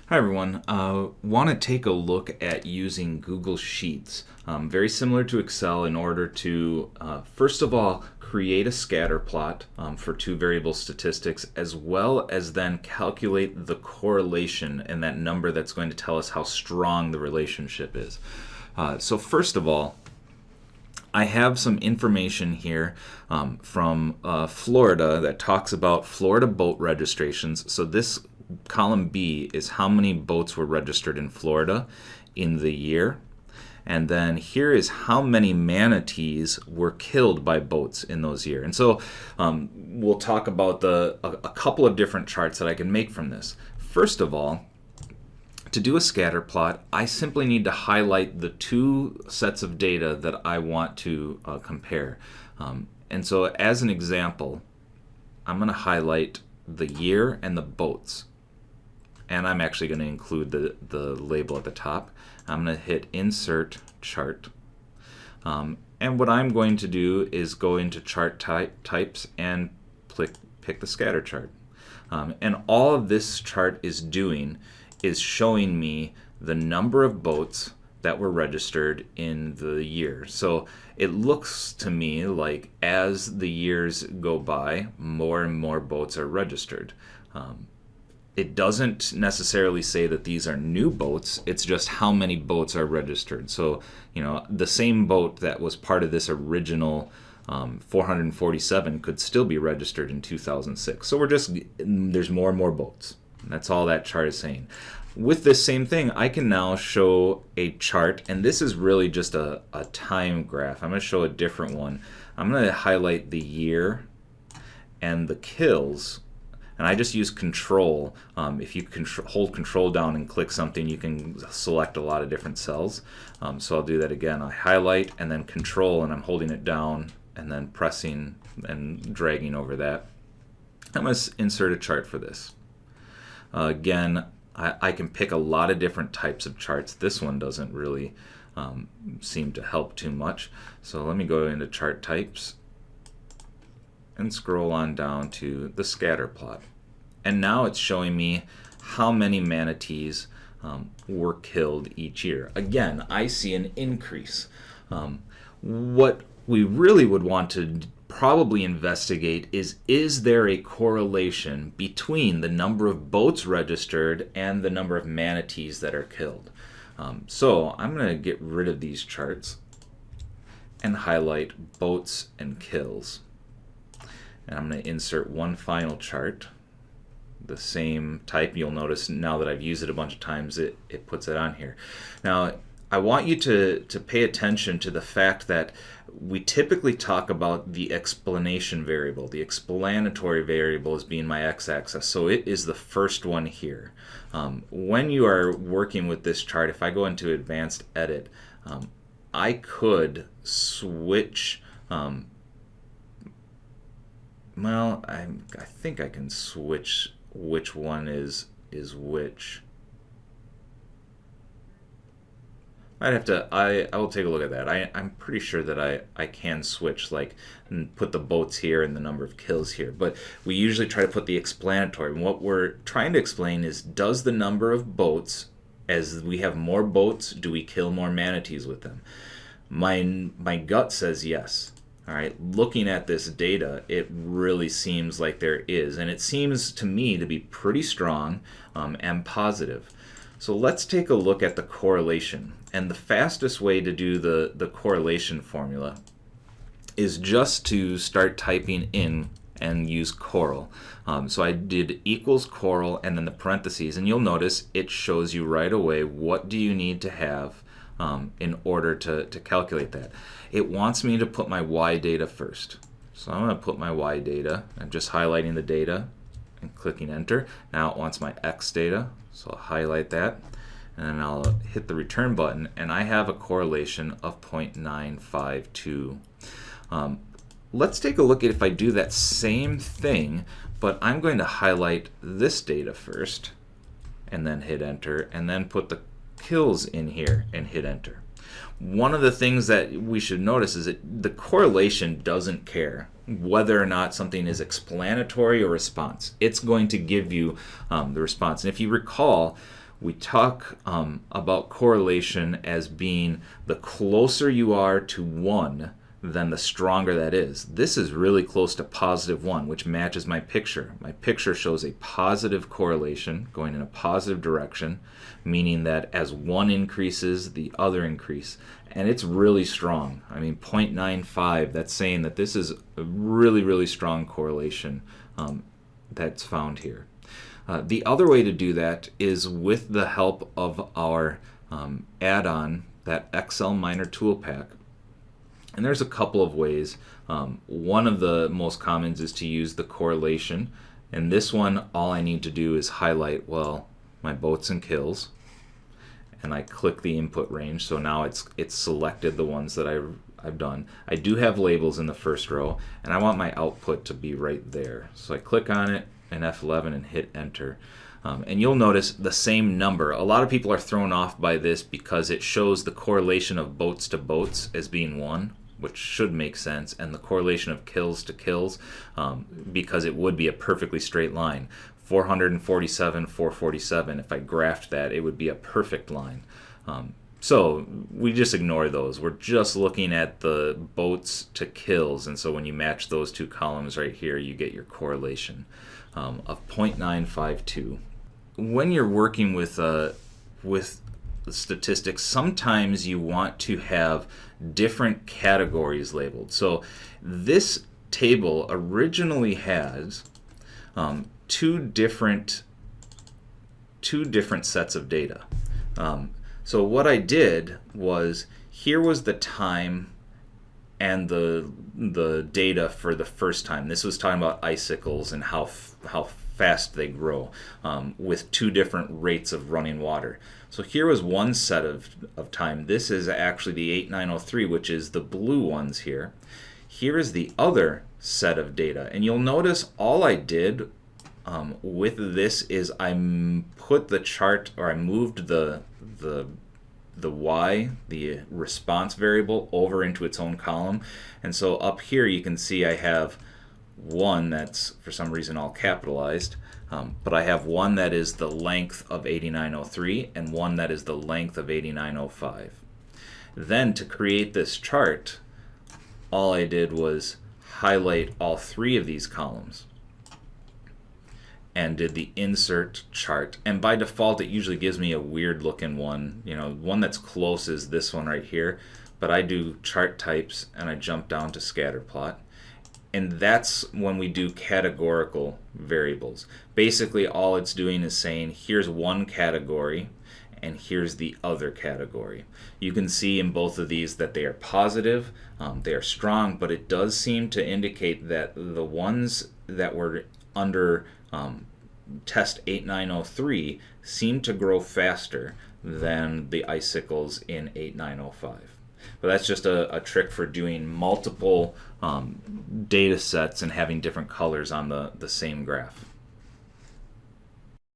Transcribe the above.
Hi everyone. Want to take a look at using Google Sheets, very similar to Excel, in order to first of all create a scatter plot for two variable statistics, as well as then calculate the correlation and that number that's going to tell us how strong the relationship is. So first of all, I have some information here from Florida that talks about Florida boat registrations. So this column B is how many boats were registered in Florida in the year. And then here is how many manatees were killed by boats in those years. And so we'll talk about a couple of different charts that I can make from this. First of all, to do a scatter plot, I simply need to highlight the two sets of data that I want to compare. And so as an example, I'm going to highlight the year and the boats. And I'm actually going to include the label at the top. I'm going to hit Insert Chart. And what I'm going to do is go into Chart Types and pick the scatter chart. And all of this chart is doing is showing me the number of boats that were registered in the year. So it looks to me like as the years go by, more and more boats are registered. It doesn't necessarily say that these are new boats, it's just how many boats are registered. So, you know, the same boat that was part of this original 447 could still be registered in 2006. So there's more and more boats. That's all that chart is saying. With this same thing, I can now show a chart, and this is really just a time graph. I'm going to show a different one. I'm going to highlight the year and the kills. And I just use Control. If you hold Control down and click something, you can select a lot of different cells. So I'll do that again. I highlight and then Control, and I'm holding it down and then pressing and dragging over that. I'm going to insert a chart for this. Again, I can pick a lot of different types of charts. This one doesn't really seem to help too much. So let me go into Chart Types and scroll on down to the scatter plot. And now it's showing me how many manatees were killed each year. Again, I see an increase. What we really would want to probably investigate is there a correlation between the number of boats registered and the number of manatees that are killed? So I'm going to get rid of these charts and highlight boats and kills. And I'm going to insert one final chart, the same type. You'll notice now that I've used it a bunch of times, it puts it on here. Now, I want you to pay attention to the fact that we typically talk about the explanation variable. The explanatory variable as being my x-axis, so it is the first one here. When you are working with this chart, if I go into Advanced Edit, I could switch. Well, I think I can switch which one is which. I'd have to, I will take a look at that. I'm pretty sure that I can switch, like, and put the boats here and the number of kills here. But we usually try to put the explanatory. And what we're trying to explain is, does the number of boats, as we have more boats, do we kill more manatees with them? My gut says yes. All right, looking at this data, it really seems like there is. And it seems to me to be pretty strong and positive. So let's take a look at the correlation. And the fastest way to do the correlation formula is just to start typing in and use coral. So I did equals coral and then the parentheses, and you'll notice it shows you right away what do you need to have in order to calculate that. It wants me to put my y data first. So I'm going to put my y data. I'm just highlighting the data and clicking enter. Now it wants my x data, so I'll highlight that. And then I'll hit the return button, and I have a correlation of 0.952. Let's take a look at if I do that same thing, but I'm going to highlight this data first, and then hit enter, and then put the kills in here and hit enter. One of the things that we should notice is that the correlation doesn't care whether or not something is explanatory or response. It's going to give you the response. And if you recall, we talk about correlation as being the closer you are to 1, then the stronger that is. This is really close to +1, which matches my picture. My picture shows a positive correlation going in a positive direction, meaning that as one increases, the other increase. And it's really strong. I mean, 0.95, that's saying that this is a really, really strong correlation that's found here. The other way to do that is with the help of our add-on, that Excel Miner Tool Pack. And there's a couple of ways. One of the most common is to use the correlation. And this one, all I need to do is highlight, well, my boats and kills. And I click the input range. So now it's selected the ones that I've done. I do have labels in the first row, and I want my output to be right there. So I click on it and F11 and hit enter. And you'll notice the same number. A lot of people are thrown off by this because it shows the correlation of boats to boats as being 1, which should make sense, and the correlation of kills to kills, because it would be a perfectly straight line. 447, 447, if I graphed that, it would be a perfect line. So we just ignore those. We're just looking at the boats to kills, and so when you match those two columns right here, you get your correlation of 0.952. When you're working with statistics, sometimes you want to have different categories labeled. So this table originally has two different sets of data. So what I did was, here was the time and the data for the first time. This was talking about icicles and how fast they grow with two different rates of running water. So here was one set of time. This is actually the 8903, which is the blue ones here. Here is the other set of data. And you'll notice all I did with this is I put the chart, or I moved the y, the response variable, over into its own column. And so up here you can see I have one that's for some reason all capitalized, but I have one that is the length of 8903 and one that is the length of 8905. Then to create this chart, all I did was highlight all three of these columns and did the insert chart, and by default it usually gives me a weird looking one. One that's close is this one right here, but I do chart types and I jump down to Scatterplot, and that's when we do categorical variables. Basically all it's doing is saying here's one category and here's the other category. You can see in both of these that they are positive, they are strong, but it does seem to indicate that the ones that were under test 8903 seem to grow faster than the icicles in 8905. But that's just a trick for doing multiple data sets and having different colors on the same graph.